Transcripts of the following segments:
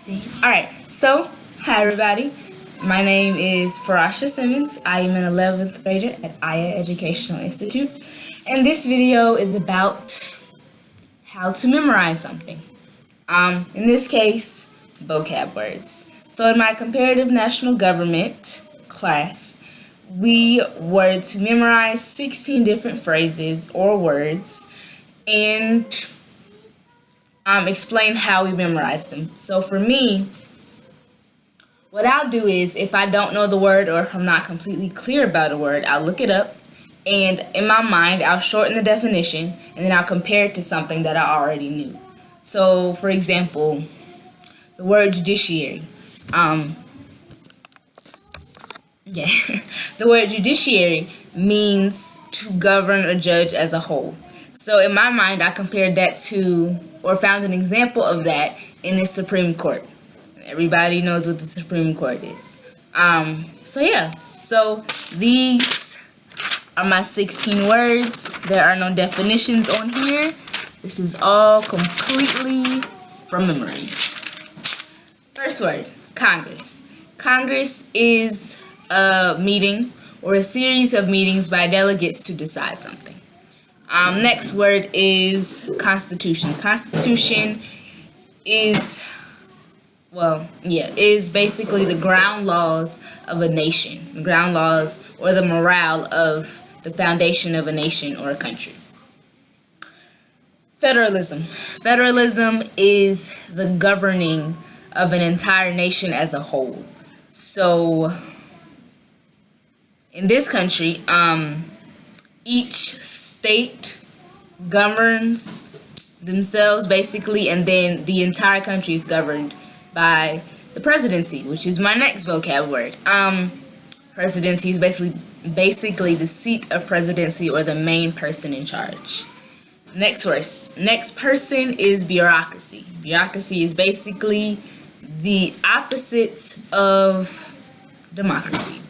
Alright, so hi everybody. My name is Farasha Simmons. I am an 11th grader at Aya Educational Institute, and this video is about how to memorize something. In this case, vocab words. So in my comparative national government class, we were to memorize 16 different phrases or words and explain how we memorize them. So for me, what I'll do is, if I don't know the word or if I'm not completely clear about a word, I'll look it up, and in my mind, I'll shorten the definition, and then I'll compare it to something that I already knew. So, for example, the word judiciary. The word judiciary means to govern or judge as a whole. So in my mind, I compared that to, or found an example of that in the Supreme Court. Everybody knows what the Supreme Court is. So these are my 16 words. There are no definitions on here. This is all completely from memory. First word, Congress. Congress is a meeting or a series of meetings by delegates to decide something. Next word is Constitution. Constitution is basically the ground laws of a nation. The ground laws or the morale of the foundation of a nation or a country. Federalism. Federalism is the governing of an entire nation as a whole. So in this country, each state governs themselves basically, and then the entire country is governed by the presidency, which is my next vocab word. Presidency is basically the seat of presidency or the main person in charge. Next person is bureaucracy. Bureaucracy is basically the opposite of democracy.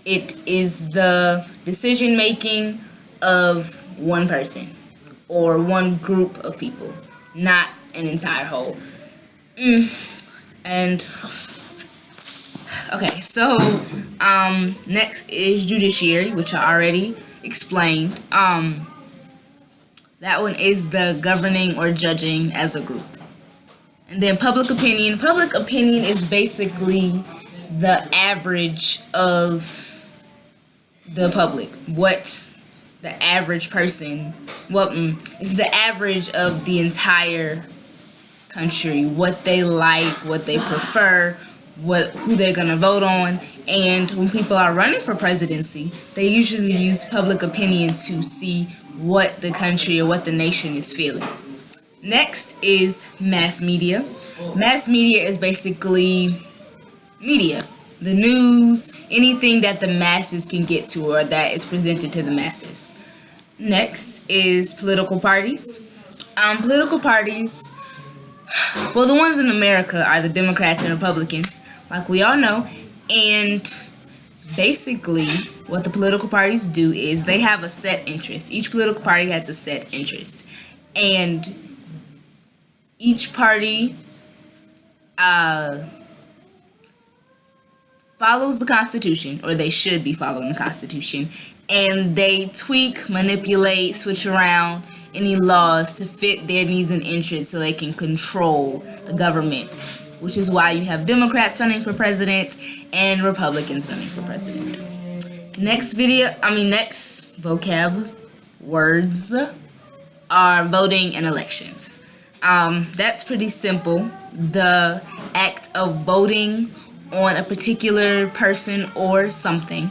It is the decision making of one person or one group of people, not an entire whole. Next is judiciary, which I already explained. That one is the governing or judging as a group. And then public opinion. Public opinion is basically the average of the public. What the average person, is the average of the entire country, what they like, what they prefer, who they're gonna vote on. And when people are running for presidency, they usually use public opinion to see what the country or what the nation is feeling. Next is mass media. Mass media is basically media, the news, anything that the masses can get to or that is presented to the masses. Next is political parties. Political parties, the ones in America are the Democrats and Republicans, like we all know. And basically, what the political parties do is they have a set interest. Each political party has a set interest. And each party follows the Constitution, or they should be following the Constitution, and they tweak, manipulate, switch around any laws to fit their needs and interests so they can control the government, which is why you have Democrats running for president and Republicans running for president. Next vocab words are voting and elections. That's pretty simple. The act of voting on a particular person or something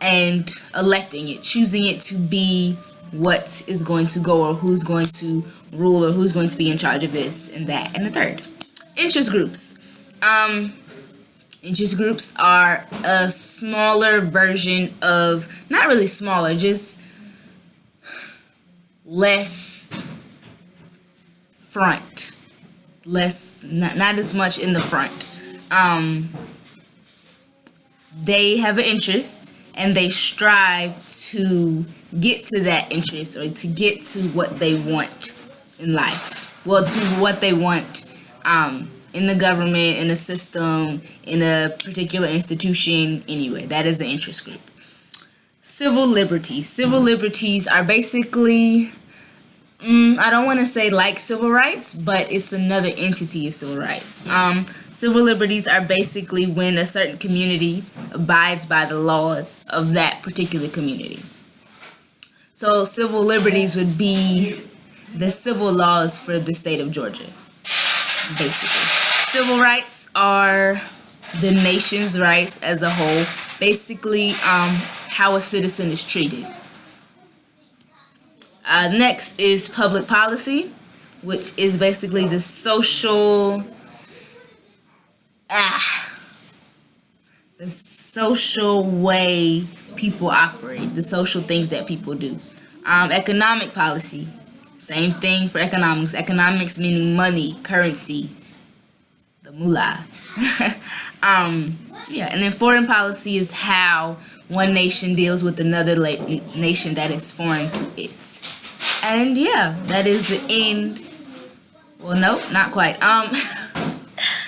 and electing it, choosing it to be what is going to go, or who's going to rule, or who's going to be in charge of this and that and the third. Interest groups. Interest groups are a smaller version of, not really smaller, just less front, not as much in the front. They have an interest and they strive to get to that interest, or to get to what they want in life. To what they want in the government, in a system, in a particular institution, anyway. That is the interest group. Civil liberties. Civil liberties are basically, I don't want to say like civil rights, but it's another entity of civil rights. Civil liberties are basically when a certain community abides by the laws of that particular community. So civil liberties would be the civil laws for the state of Georgia, basically. Civil rights are the nation's rights as a whole, basically how a citizen is treated. Next is public policy, which is basically the social way people operate, the social things that people do. Economic policy, same thing for economics. Economics meaning money, currency, the moolah. And then foreign policy is how one nation deals with another nation that is foreign to it. And that is the end. Well, no, not quite.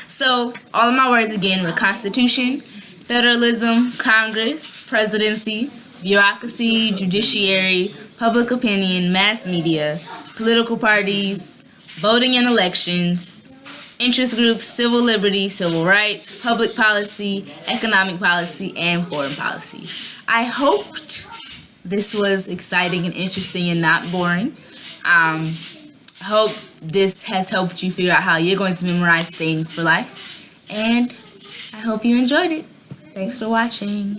So all of my words again were Constitution, Federalism, Congress, Presidency, Bureaucracy, Judiciary, Public Opinion, Mass Media, Political Parties, Voting and Elections, Interest Groups, Civil Liberties, Civil Rights, Public Policy, Economic Policy, and Foreign Policy. I hoped this was exciting and interesting and not boring. I hope this has helped you figure out how you're going to memorize things for life. And I hope you enjoyed it. Thanks for watching.